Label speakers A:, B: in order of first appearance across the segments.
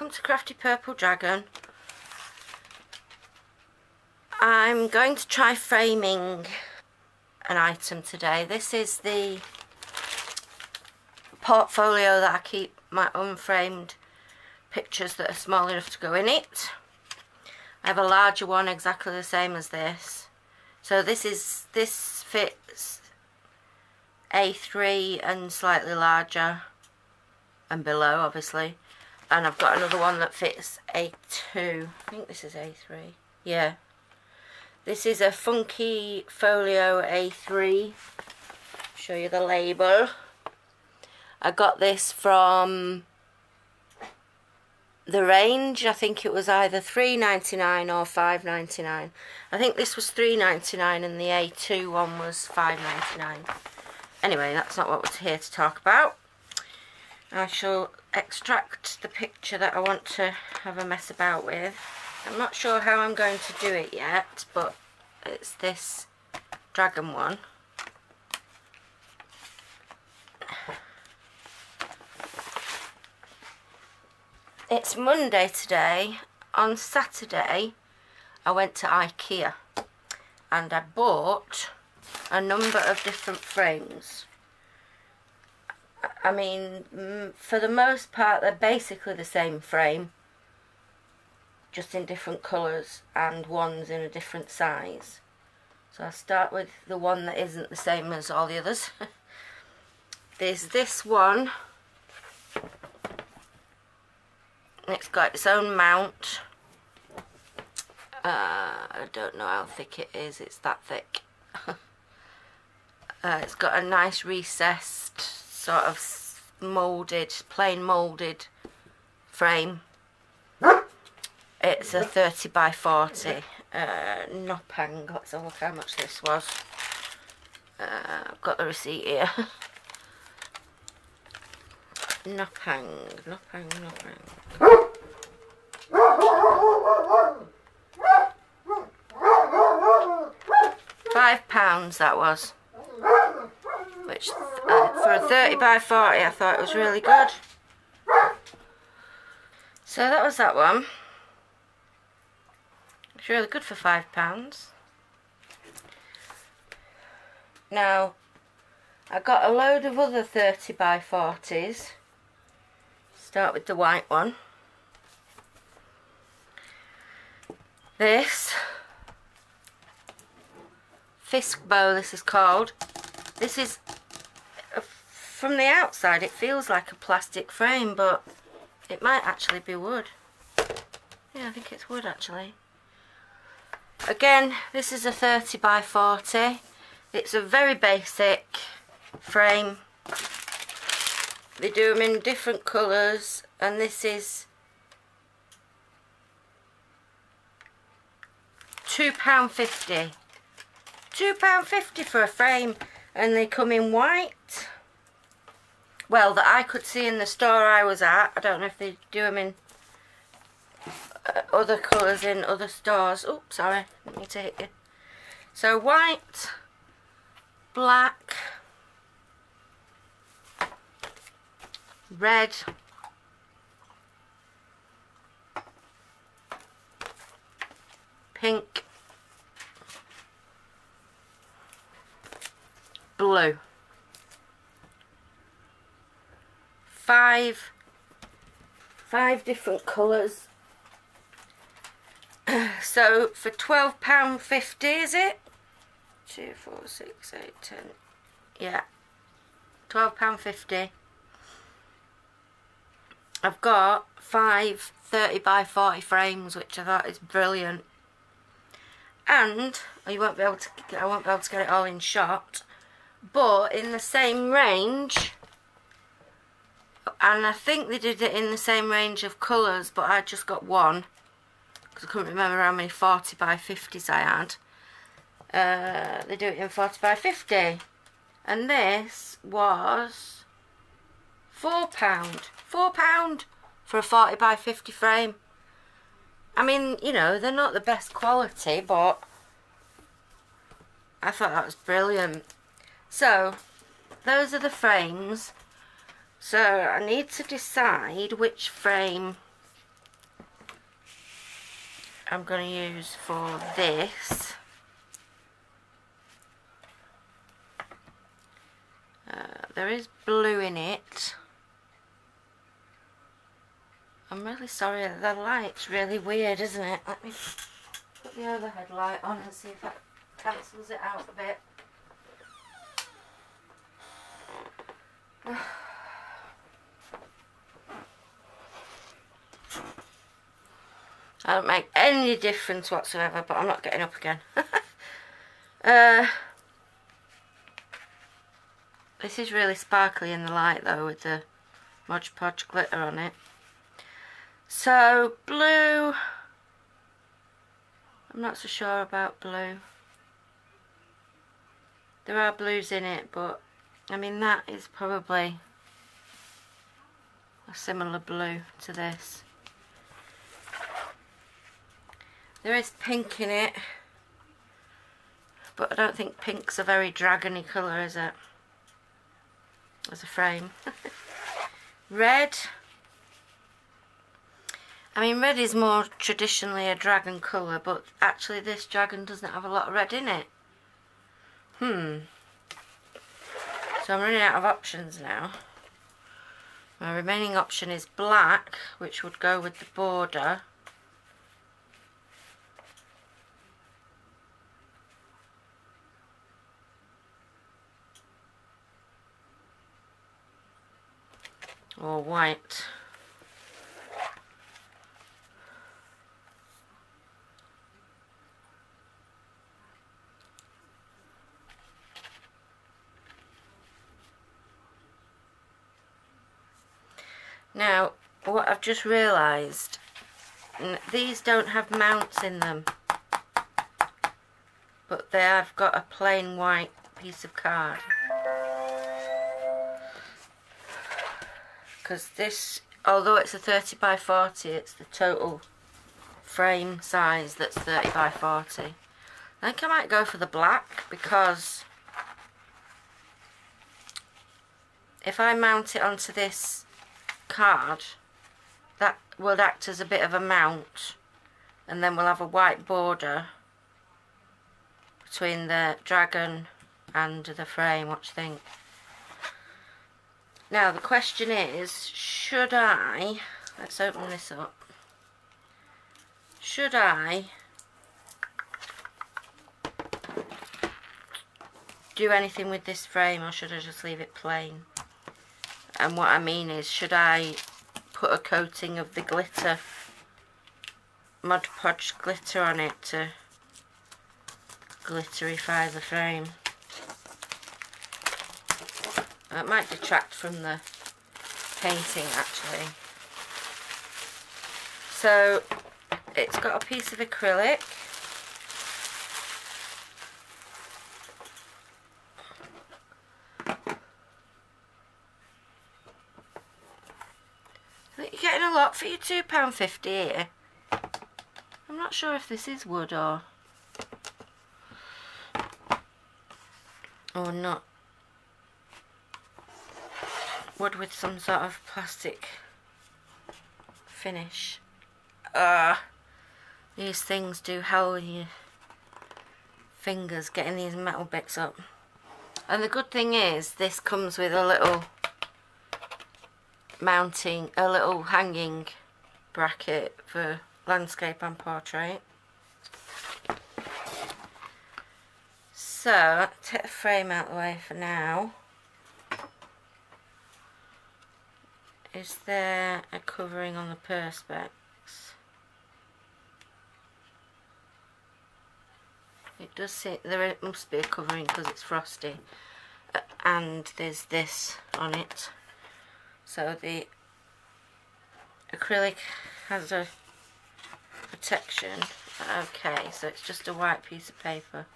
A: welcome to Crafty Purple Dragon. I'm going to try framing an item today. This is the portfolio that I keep my unframed pictures that are small enough to go in it. I have a larger one exactly the same as this. So this fits A3 and slightly larger and below, obviously. And I've got another one that fits A2. I think this is A3. Yeah. This is a Funky Folio A3. Show you the label. I got this from the range. I think it was either $3.99 or $5.99. I think this was $3.99 and the A2 one was $5.99. Anyway, that's not what we're here to talk about. I shall extract the picture that I want to have a mess about with. I'm not sure how I'm going to do it yet, but it's this dragon one. It's Monday today. On Saturday I went to IKEA and I bought a number of different frames. I mean, for the most part they're basically the same frame, just in different colours and one's in a different size. So I'll start with the one that isn't the same as all the others. There's this one. It's got its own mount. I don't know how thick it is, it's that thick. It's got a nice recessed, sort of moulded, plain moulded frame. It's a 30 by 40 Noppang. Let's have a look how much this was. I've got the receipt here. Noppang. £5 that was. Which, for a 30 by 40, I thought it was really good. So that was that one. It's really good for £5. Now, I got a load of other 30 by 40s. Start with the white one. This Fisk bow, this is called. This is, from the outside it feels like a plastic frame, but it might actually be wood. Yeah, I think it's wood actually. Again, this is a 30 by 40. It's a very basic frame. They do them in different colours, and this is £2.50. £2.50 for a frame, and they come in white. Well, that I could see in the store I was at. I don't know if they do them in other colours in other stores. Oops, sorry, let me take it. So white, black, red, pink, blue. Five different colours. So for £12.50, is it? 2, 4, 6, 8, 10. Yeah, £12.50. I've got 5 30 by 40 frames, which I thought is brilliant. And I won't be able to get it all in shot, but in the same range. And I think they did it in the same range of colours, but I just got one because I couldn't remember how many 40 by 50s I had. They do it in 40 by 50, and this was £4. £4 for a 40 by 50 frame. I mean, you know, they're not the best quality, but I thought that was brilliant. So those are the frames. So I need to decide which frame I'm going to use for this. There is blue in it. I'm really sorry, the light's really weird, isn't it? Let me put the overhead light on and see if that cancels it out a bit. I don't make any difference whatsoever, but I'm not getting up again. This is really sparkly in the light though, with the Mod Podge glitter on it. So, blue, I'm not so sure about blue. There are blues in it, but I mean that is probably a similar blue to this. There is pink in it, but I don't think pink's a very dragony colour, is it? As a frame. Red. I mean, red is more traditionally a dragon colour, but actually this dragon doesn't have a lot of red in it. So I'm running out of options now. My remaining option is black, which would go with the border. Or white. Now, what I've just realised, these don't have mounts in them, but they have got a plain white piece of card. Because this, although it's a 30 by 40, it's the total frame size that's 30 by 40. I think I might go for the black, because if I mount it onto this card, that will act as a bit of a mount, and then we'll have a white border between the dragon and the frame. What do you think? Now the question is, should I, let's open this up, should I do anything with this frame, or should I just leave it plain? And what I mean is, should I put a coating of the glitter, Mod Podge glitter on it to glitterify the frame? It might detract from the painting actually. So it's got a piece of acrylic. You're getting a lot for your £2.50 here. I'm not sure if this is wood or not. Wood with some sort of plastic finish. These things do hell with your fingers getting these metal bits up. And the good thing is, this comes with a little mounting, a little hanging bracket for landscape and portrait. So, I'll take the frame out of the way for now. Is there a covering on the perspex? It does say there must be a covering because it's frosty, and there's this on it. So the acrylic has a protection. Okay, so it's just a white piece of paper.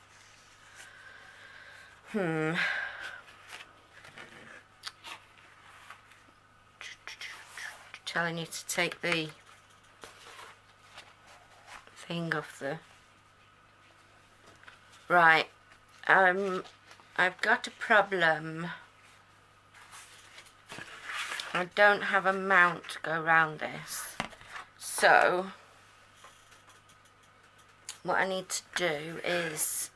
A: Telling you to take the thing off the... Right, I've got a problem. I don't have a mount to go around this, so what I need to do is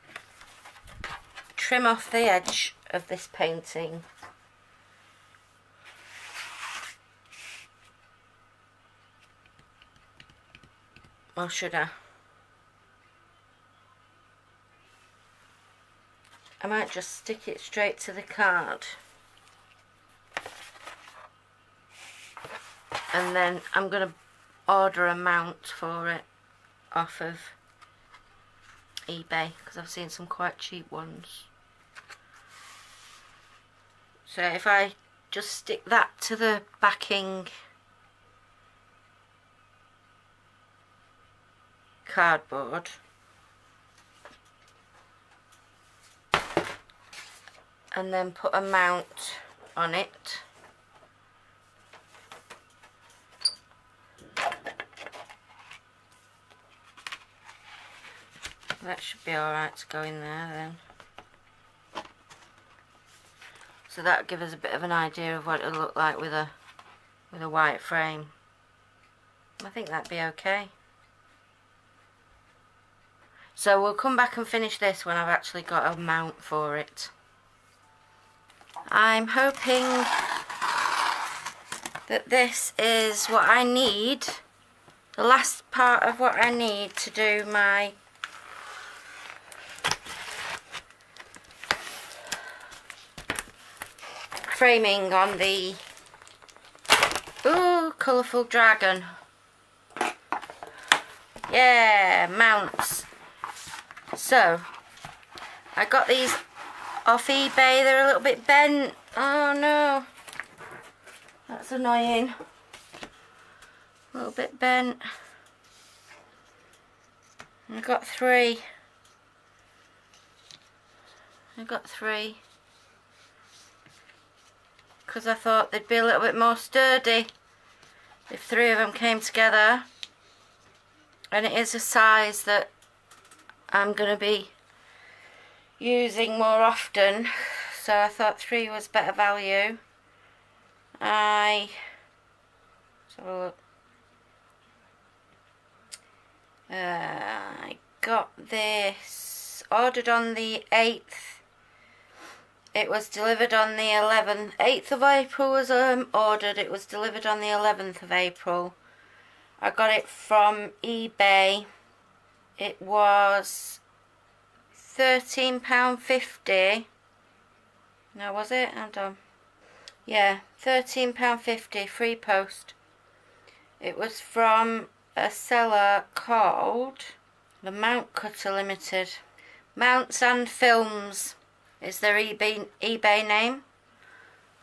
A: trim off the edge of this painting. Or should I? I might just stick it straight to the card. And then I'm going to order a mount for it off of eBay, because I've seen some quite cheap ones. So if I just stick that to the backing cardboard, and then put a mount on it, that should be alright to go in there then. So that'll give us a bit of an idea of what it'll look like with a white frame. I think that'd be okay. So we'll come back and finish this when I've actually got a mount for it. I'm hoping that this is what I need, the last part of what I need to do my framing on the colourful dragon. Yeah, mounts. So I got these off eBay. They're a little bit bent. Oh no, that's annoying. A little bit bent. I got three. Because I thought they'd be a little bit more sturdy if three of them came together. And it is a size that I'm going to be using more often, so I thought three was better value. Let's have a look. I got this ordered on the 8th. It was delivered on the 11th. 8th of April was ordered. It was delivered on the 11th of April. I got it from eBay. It was £13.50. No, was it? Hold on. Yeah, £13.50 free post. It was from a seller called the Mount Cutter Limited. Mounts and Films is their eBay name.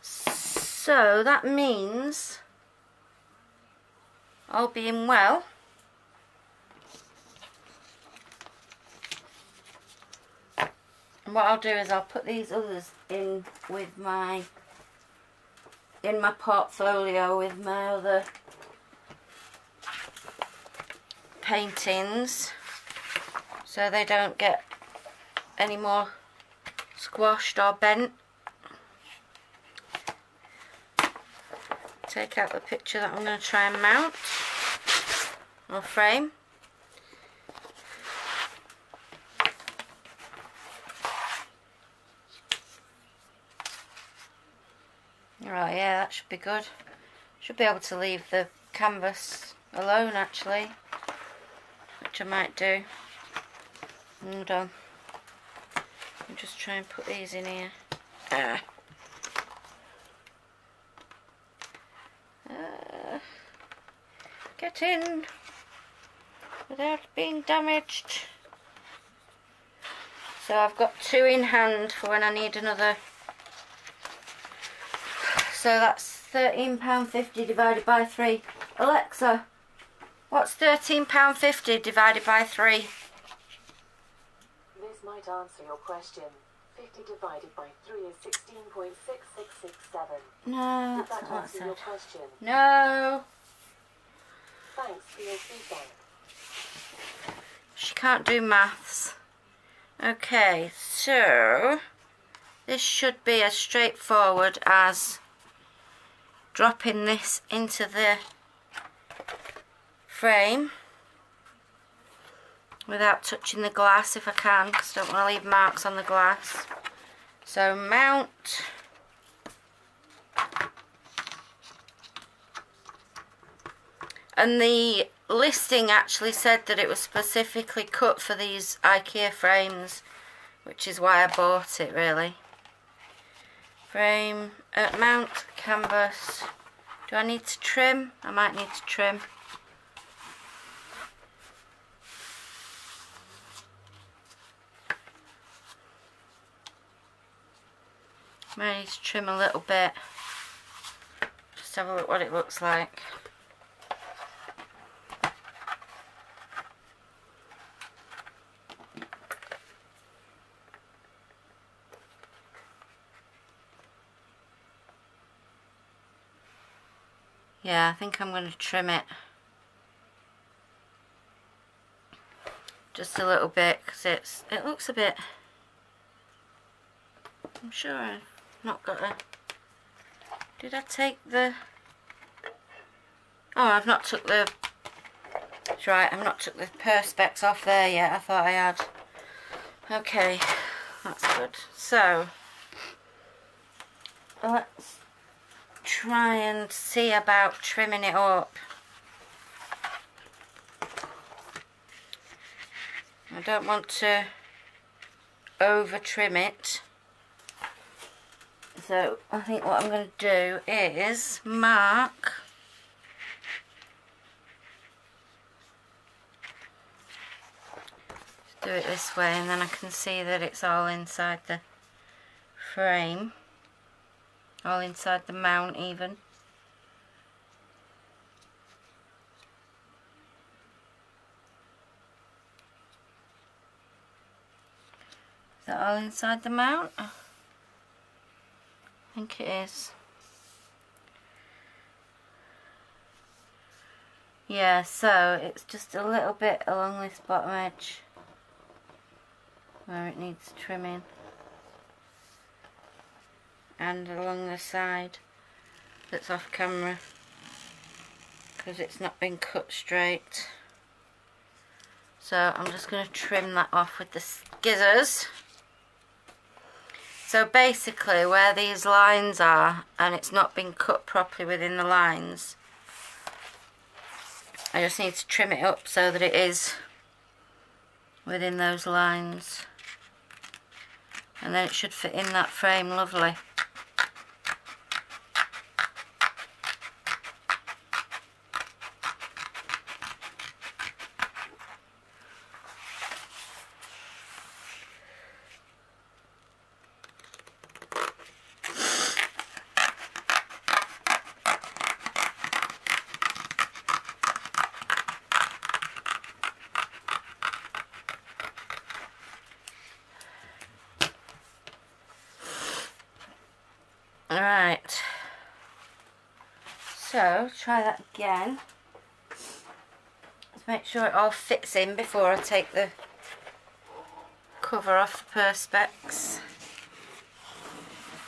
A: So that means, all being well, and what I'll do is I'll put these others in with in my portfolio with my other paintings, so they don't get any more squashed or bent. Take out the picture that I'm going to try and mount or frame. Right, yeah, that should be good. Should be able to leave the canvas alone actually, which I might do. Hold on. I'll just try and put these in here. Get in without being damaged. So I've got two in hand for when I need another. So that's £13.50 divided by 3. Alexa, what's £13.50 divided by 3?
B: This might answer your question. 50 divided by 3 is 16.6667.
A: No,
B: Did
A: that's
B: that
A: not
B: answer
A: what
B: your
A: I said.
B: question?
A: No.
B: Thanks for your feedback.
A: She can't do maths. Okay, so this should be as straightforward as dropping this into the frame without touching the glass if I can, because I don't want to leave marks on the glass. So mount. And the listing actually said that it was specifically cut for these IKEA frames, which is why I bought it really. Frame, mount, canvas. Do I need to trim? I might need to trim. Might need to trim a little bit. Just have a look what it looks like. Yeah, I think I'm going to trim it just a little bit, because it looks a bit, I'm sure I've not got a, did I take the, oh, I've not took the, that's right, I've not took the perspex off there yet. I thought I had. Okay, that's good. So let's try and see about trimming it up. I don't want to over trim it, so I think what I'm going to do is mark do it this way, and then I can see that it's all inside the frame, all inside the mount even. Is that all inside the mount? I think it is. Yeah, so it's just a little bit along this bottom edge where it needs trimming, and along the side that's off camera because it's not been cut straight. So I'm just going to trim that off with the scissors. So basically where these lines are and it's not been cut properly within the lines, I just need to trim it up so that it is within those lines, and then it should fit in that frame lovely. Alright, so try that again. Let's make sure it all fits in before I take the cover off the perspex.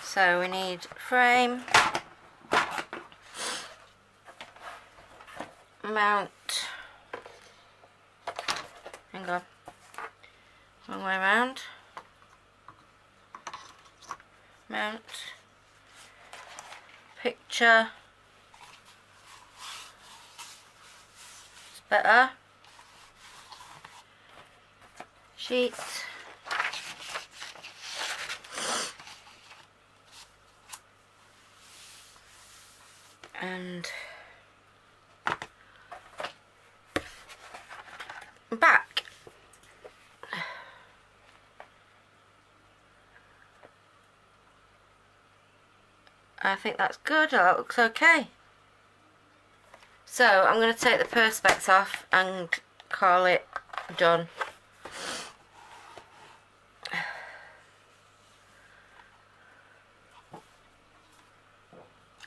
A: So we need frame, mount, hang on, wrong way around, mount, picture, it's better, sheet, and back. I think that's good, that looks okay. So I'm going to take the perspex off and call it done.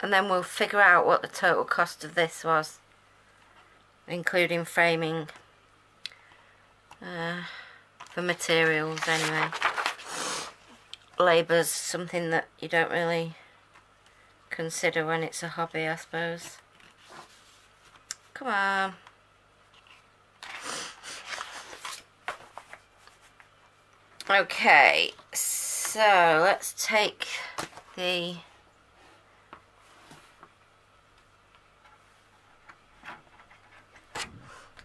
A: And then we'll figure out what the total cost of this was, including framing, for materials anyway. Labour's something that you don't really consider when it's a hobby, I suppose. Come on. Okay, so let's take the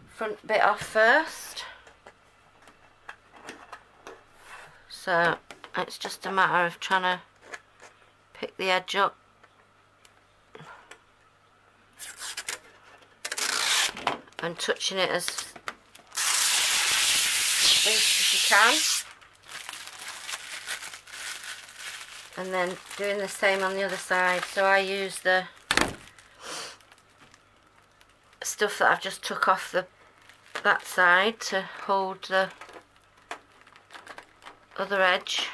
A: front bit off first. So it's just a matter of trying to pick the edge up. And touching it as loose as you can. And then doing the same on the other side. So I use the stuff that I've just took off that side to hold the other edge,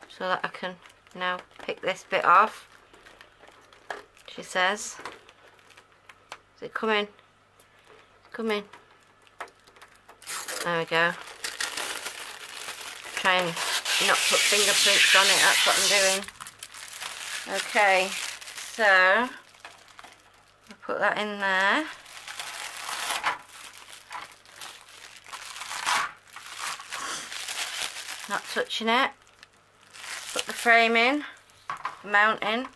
A: so that I can now pick this bit off. She says, is it coming? Coming. There we go. Try and not put fingerprints on it, that's what I'm doing. Okay, so I'll put that in there. Not touching it. Put the frame in, the mount in.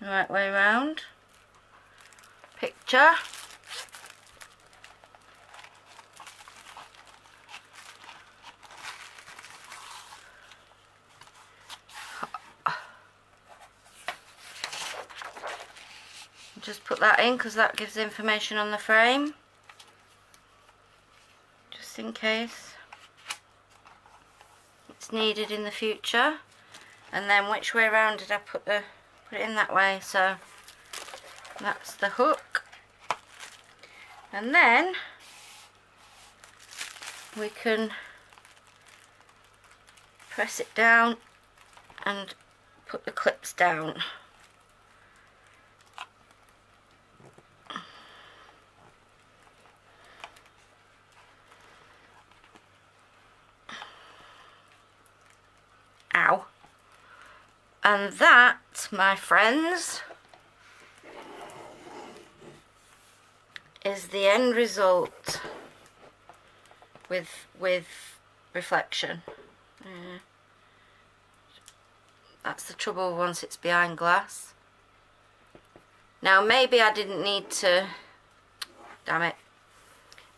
A: The right way round. Picture. Just put that in because that gives information on the frame, just in case it's needed in the future. And then which way around did I put it in? That way. So that's the hook, and then we can press it down and put the clips down. Ow. And that, my friends, is the end result with reflection. That's the trouble once it's behind glass. Now maybe I didn't need to, damn it,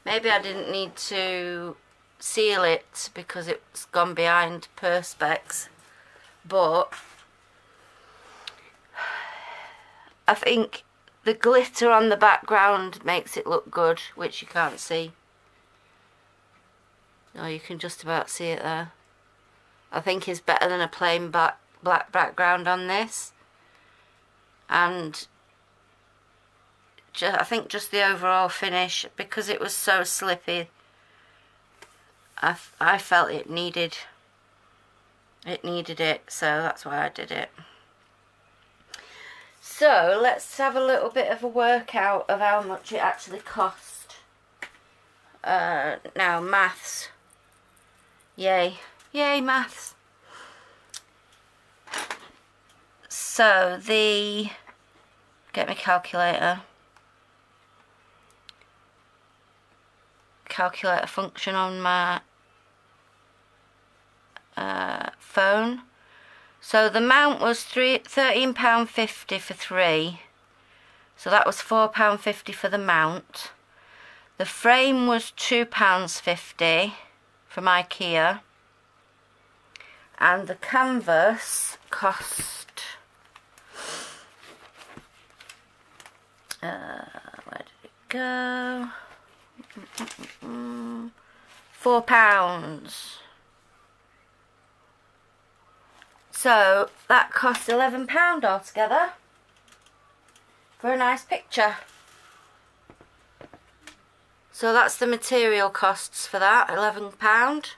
A: maybe I didn't need to seal it because it's gone behind perspex, but I think the glitter on the background makes it look good, which you can't see. Oh, you can just about see it there. I think it's better than a plain black background on this. And I think just the overall finish, because it was so slippy, I felt it needed it, so that's why I did it. So let's have a little bit of a workout of how much it actually cost. Now maths, yay maths. So get my calculator function on my phone. So the mount was £13.50 for 3, so that was £4.50 for the mount. The frame was £2.50 from IKEA, and the canvas cost where did it go? £4. So that cost £11 altogether for a nice picture. So that's the material costs for that, £11.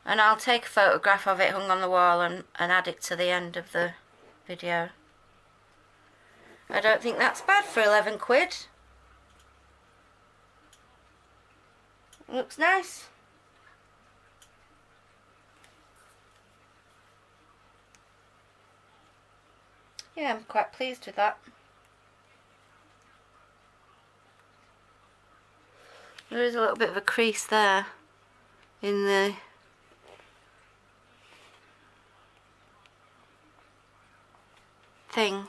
A: And I'll take a photograph of it hung on the wall and add it to the end of the video. I don't think that's bad for 11 quid. Looks nice. Yeah, I'm quite pleased with that. There is a little bit of a crease there in the thing.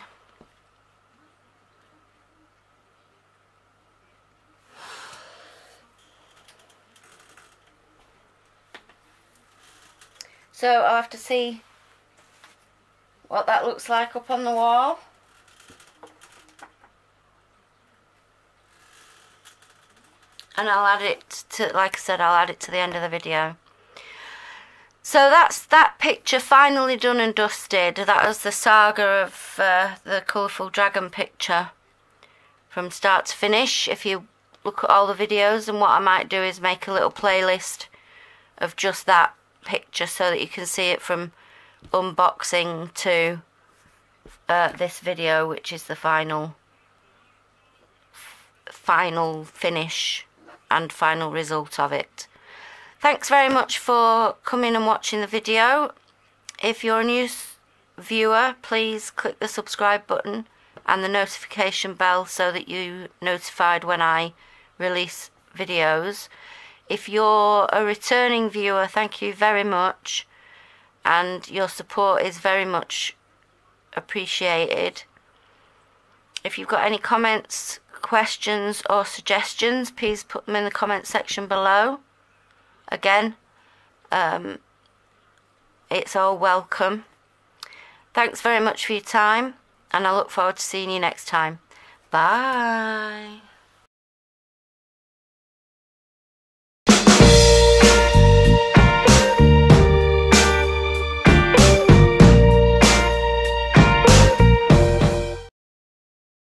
A: So I'll have to see what that looks like up on the wall. And I'll add it to, like I said, I'll add it to the end of the video. So that's that picture finally done and dusted. That was the saga of the colourful dragon picture from start to finish. If you look at all the videos, and what I might do is make a little playlist of just that picture so that you can see it from unboxing to this video, which is the final finish and final result of it. Thanks very much for coming and watching the video. If you're a new viewer, please click the subscribe button and the notification bell so that you're notified when I release videos. If you're a returning viewer, thank you very much, and your support is very much appreciated. If you've got any comments, questions or suggestions, please put them in the comment section below. Again, it's all welcome. Thanks very much for your time, and I look forward to seeing you next time. Bye.